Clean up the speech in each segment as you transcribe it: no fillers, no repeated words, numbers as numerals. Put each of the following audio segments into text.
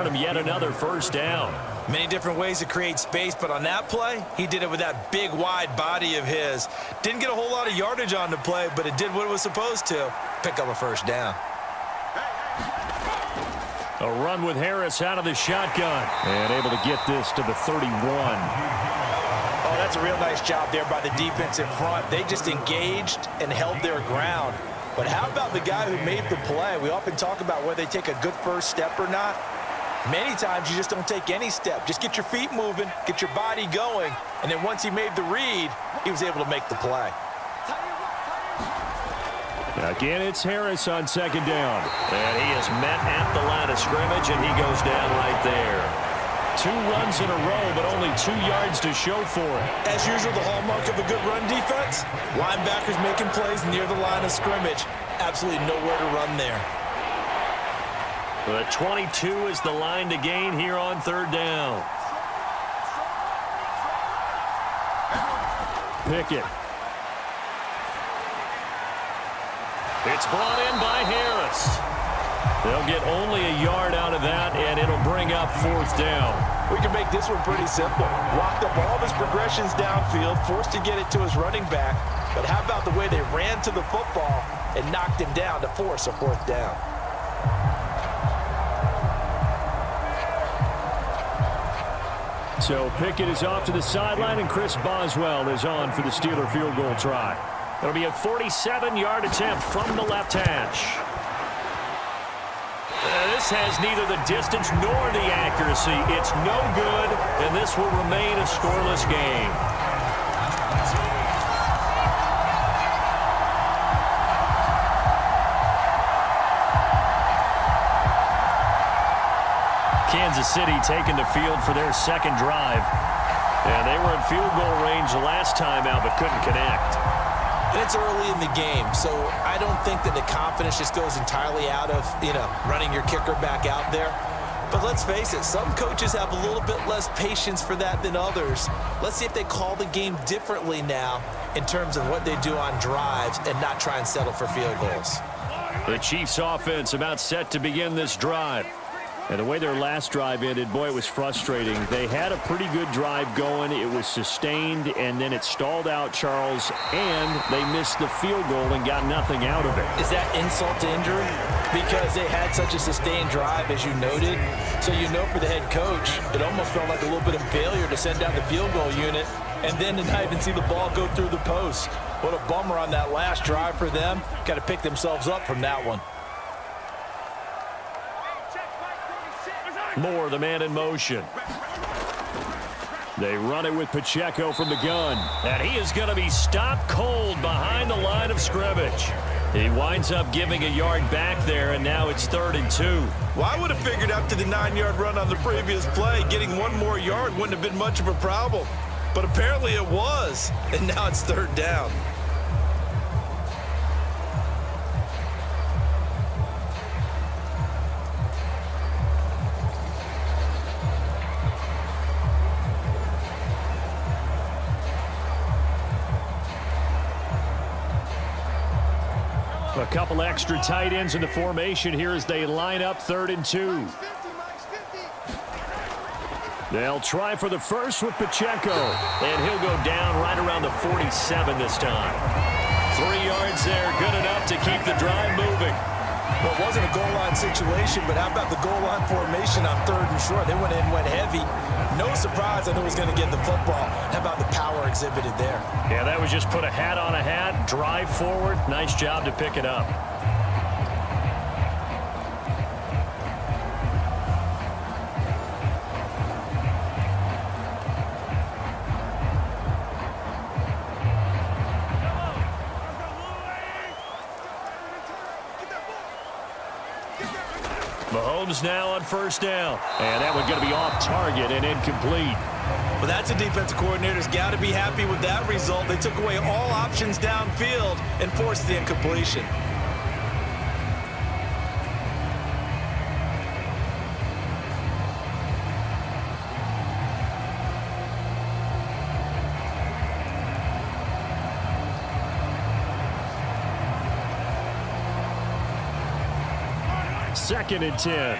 earn him yet another first down. Many different ways to create space, but on that play, he did it with that big, wide body of his. Didn't get a whole lot of yardage on the play, but it did what it was supposed to. Pick up a first down. A run with Harris out of the shotgun. And able to get this to the 31. Oh, that's a real nice job there by the defense in front. They just engaged and held their ground. But how about the guy who made the play? We often talk about whether they take a good first step or not. Many times you just don't take any step. Just get your feet moving, get your body going, and then once he made the read, he was able to make the play. Again, it's Harris on second down. And he is met at the line of scrimmage, and he goes down right there. 2 runs in a row, but only 2 yards to show for it. As usual, the hallmark of a good run defense, linebackers making plays near the line of scrimmage. Absolutely nowhere to run there. The 22 is the line to gain here on third down. Pickett. It's brought in by Harris. They'll get only a yard out of that, and it'll bring up fourth down. We can make this one pretty simple. Locked up all of his progressions downfield, forced to get it to his running back. But how about the way they ran to the football and knocked him down to force a fourth down? So Pickett is off to the sideline, and Chris Boswell is on for the Steeler field goal try. It'll be a 47-yard attempt from the left hash. This has neither the distance nor the accuracy. It's no good, and this will remain a scoreless game. Kansas City taking the field for their second drive. And they were in field goal range last time out, but couldn't connect. And it's early in the game, so I don't think that the confidence just goes entirely out of, running your kicker back out there. But let's face it, some coaches have a little bit less patience for that than others. Let's see if they call the game differently now in terms of what they do on drives and not try and settle for field goals. The Chiefs offense about set to begin this drive. And the way their last drive ended, boy, it was frustrating. They had a pretty good drive going. It was sustained, and then it stalled out, Charles, and they missed the field goal and got nothing out of it. Is that insult to injury? Because they had such a sustained drive, as you noted. So for the head coach, it almost felt like a little bit of failure to send down the field goal unit and then to not even see the ball go through the post. What a bummer on that last drive for them. Got to pick themselves up from that one. Moore, the man in motion. They run it with Pacheco from the gun. And he is going to be stopped cold behind the line of scrimmage. He winds up giving a yard back there, and now it's 3rd and 2. Well, I would have figured after the 9-yard run on the previous play, getting one more yard wouldn't have been much of a problem. But apparently it was, and now it's 3rd down. A couple extra tight ends in the formation here as they line up 3rd and 2. They'll try for the first with Pacheco, and he'll go down right around the 47 this time. 3 yards there, good enough to keep the drive moving. Well, it wasn't a goal line situation, but how about the goal line formation on 3rd and short? They went in, went heavy. No surprise, I knew he was going to get the football. How about the power exhibited there? Yeah, that was just put a hat on a hat, drive forward. Nice job to pick it up. Mahomes now on first down. And that one going to be off target and incomplete. Well, that's a defensive coordinator's got to be happy with that result. They took away all options downfield and forced the incompletion. Second and 10.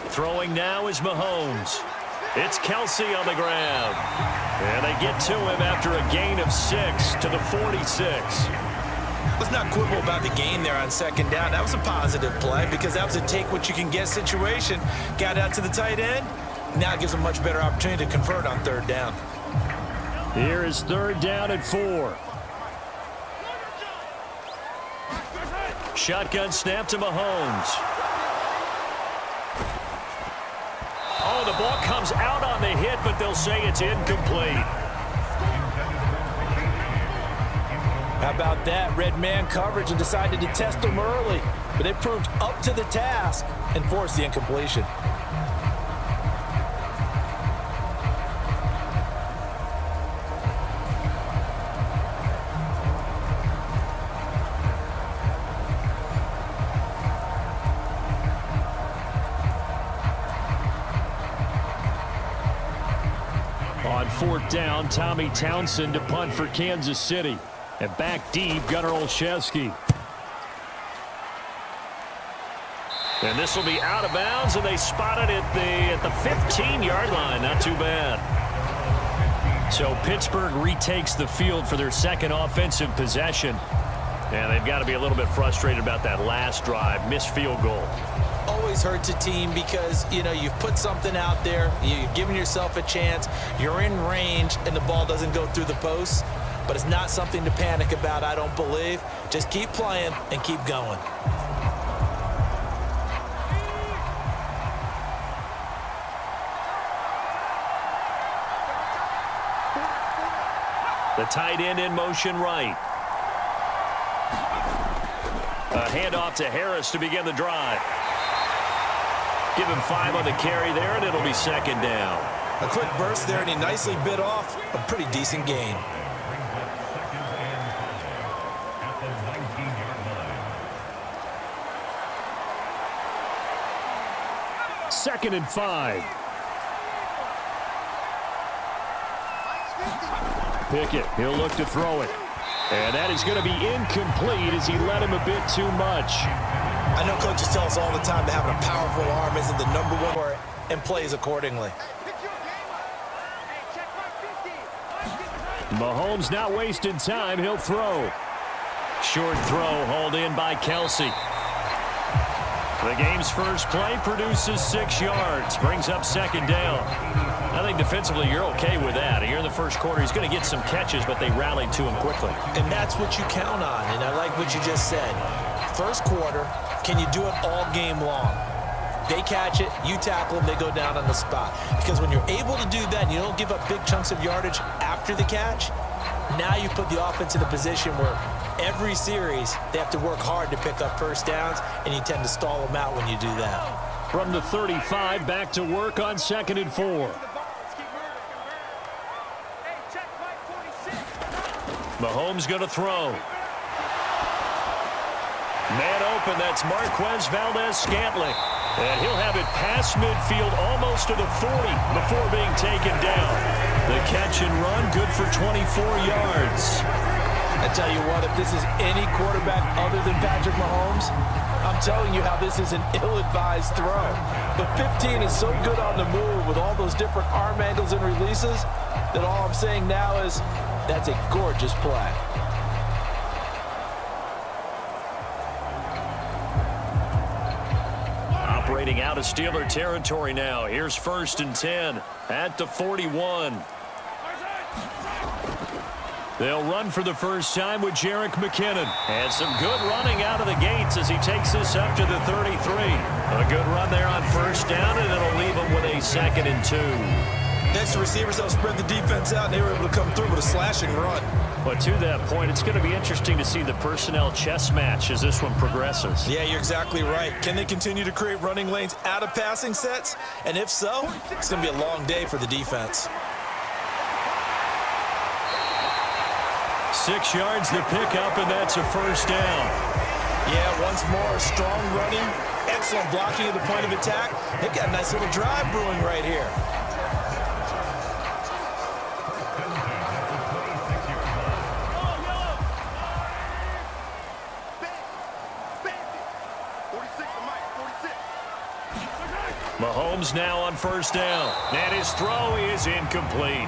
Throwing now is Mahomes. It's Kelsey on the ground. And they get to him after a gain of 6 to the 46. Let's not quibble about the gain there on second down. That was a positive play because that was a take-what-you-can-get situation. Got out to the tight end. Now it gives them a much better opportunity to convert on third down. Here is third down and 4. Shotgun snap to Mahomes. Oh, the ball comes out on the hit, but they'll say it's incomplete. How about that? Red man coverage and decided to test them early, but it proved up to the task and forced the incompletion. On fourth down, Tommy Townsend to punt for Kansas City. And back deep, Gunnar Olszewski. And this will be out of bounds, and they spot it at the 15-yard line. Not too bad. So Pittsburgh retakes the field for their second offensive possession. And they've got to be a little bit frustrated about that last drive. Missed field goal. Always hurts a team because, you know, you've put something out there, you've given yourself a chance, you're in range, and the ball doesn't go through the posts. But it's not something to panic about, I don't believe. Just keep playing and keep going. The tight end in motion right. A handoff to Harris to begin the drive. Give him 5 on the carry there, and it'll be second down. A quick burst there, and he nicely bit off a pretty decent gain. Second and 5. Pickett, he'll look to throw it. And that is going to be incomplete as he led him a bit too much. I know coaches tell us all the time that having a powerful arm isn't the number one and plays accordingly. Mahomes not wasting time. He'll throw. Short throw hauled in by Kelsey. The game's first play produces 6 yards. Brings up second down. I think defensively you're okay with that. Here in the first quarter, he's going to get some catches, but they rallied to him quickly. And that's what you count on, and I like what you just said. First quarter, can you do it all game long? They catch it, you tackle them, they go down on the spot. Because when you're able to do that and you don't give up big chunks of yardage after the catch, now you put the offense in a position where every series they have to work hard to pick up first downs, and you tend to stall them out when you do that. From the 35, back to work on second and 4. Mahomes going to throw. Man open, that's Marquez Valdez-Scantling. And he'll have it past midfield almost to the 40 before being taken down. The catch and run, good for 24 yards. I tell you what, if this is any quarterback other than Patrick Mahomes, I'm telling you how this is an ill-advised throw. But 15 is so good on the move with all those different arm angles and releases that all I'm saying now is that's a gorgeous play. Operating out of Steeler territory now. Here's first and 10 at the 41. They'll run for the first time with Jerick McKinnon. And some good running out of the gates as he takes this up to the 33. A good run there on first down, and it'll leave him with a second and 2. Next to receivers, they'll spread the defense out, and they were able to come through with a slashing run. But to that point, it's going to be interesting to see the personnel chess match as this one progresses. Yeah, you're exactly right. Can they continue to create running lanes out of passing sets? And if so, it's going to be a long day for the defense. 6 yards the pickup, and that's a first down. Yeah, once more, strong running, excellent blocking at the point of attack. They've got a nice little drive brewing right here. Mahomes now on first down. And his throw is incomplete.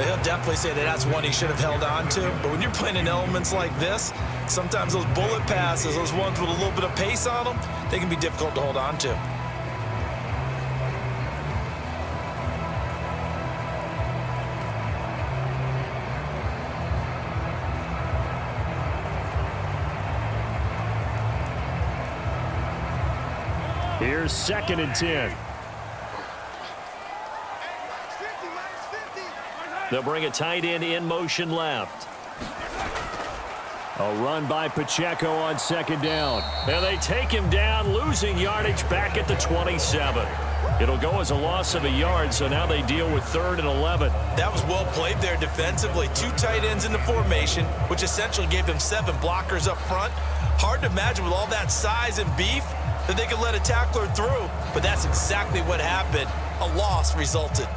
He'll definitely say that that's one he should have held on to. But when you're playing in elements like this, sometimes those bullet passes, those ones with a little bit of pace on them, they can be difficult to hold on to. Here's 2nd and 10. They'll bring a tight end in motion left. A run by Pacheco on 2nd down. And they take him down, losing yardage back at the 27. It'll go as a loss of a yard, so now they deal with 3rd and 11. That was well played there defensively. 2 tight ends in the formation, which essentially gave them 7 blockers up front. Hard to imagine with all that size and beef that they could let a tackler through, but that's exactly what happened. A loss resulted.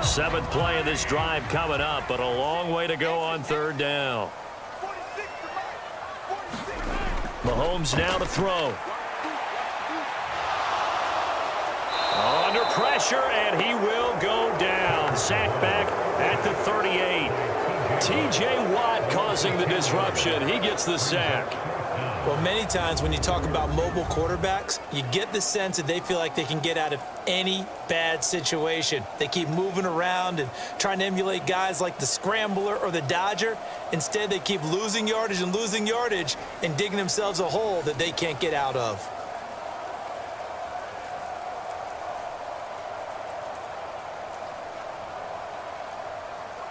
Seventh play of this drive coming up, but a long way to go on 3rd down. Mahomes now to throw. Under pressure, and he will go down. Sacked back at the 38. T.J. Watt causing the disruption. He gets the sack. Well, many times when you talk about mobile quarterbacks, you get the sense that they feel like they can get out of any bad situation. They keep moving around and trying to emulate guys like the Scrambler or the Dodger. Instead, they keep losing yardage and digging themselves a hole that they can't get out of.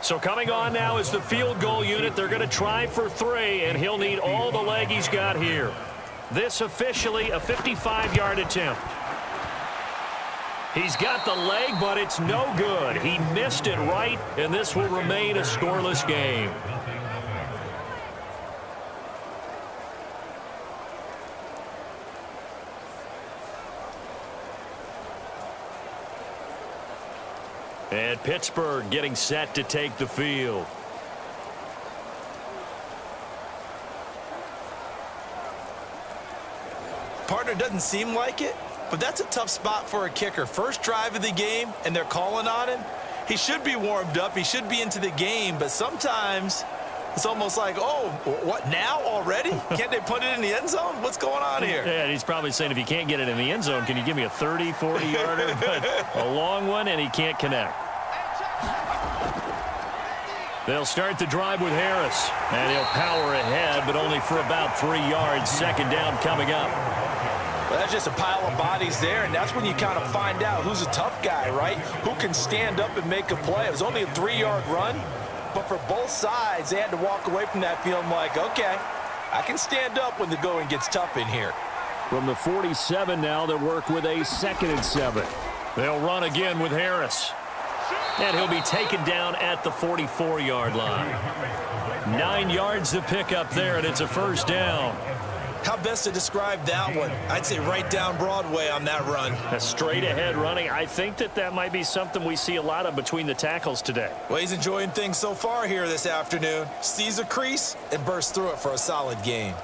So coming on now is the field goal unit. They're going to try for 3, and he'll need all the leg he's got here. This officially a 55-yard attempt. He's got the leg, but it's no good. He missed it right, and this will remain a scoreless game. And Pittsburgh getting set to take the field. Partner, doesn't seem like it, but that's a tough spot for a kicker. First drive of the game, and they're calling on him. He should be warmed up. He should be into the game, but sometimes it's almost like, oh, what, now already? Can't they put it in the end zone? What's going on here? Yeah, he's probably saying, if you can't get it in the end zone, can you give me a 30, 40-yarder? But a long one, and he can't connect. They'll start the drive with Harris, and he'll power ahead, but only for about 3 yards. 2nd down coming up. Well, that's just a pile of bodies there, and that's when you kind of find out who's a tough guy, right? Who can stand up and make a play. It was only a 3-yard run, but for both sides, they had to walk away from that feeling like, okay, I can stand up when the going gets tough in here. From the 47 now, they'll work with a 2nd and 7. They'll run again with Harris. And he'll be taken down at the 44-yard line. 9 yards to pick up there, and it's a 1st down. How best to describe that one? I'd say right down Broadway on that run. A straight-ahead running. I think that might be something we see a lot of between the tackles today. Well, he's enjoying things so far here this afternoon. Sees a crease and bursts through it for a solid gain.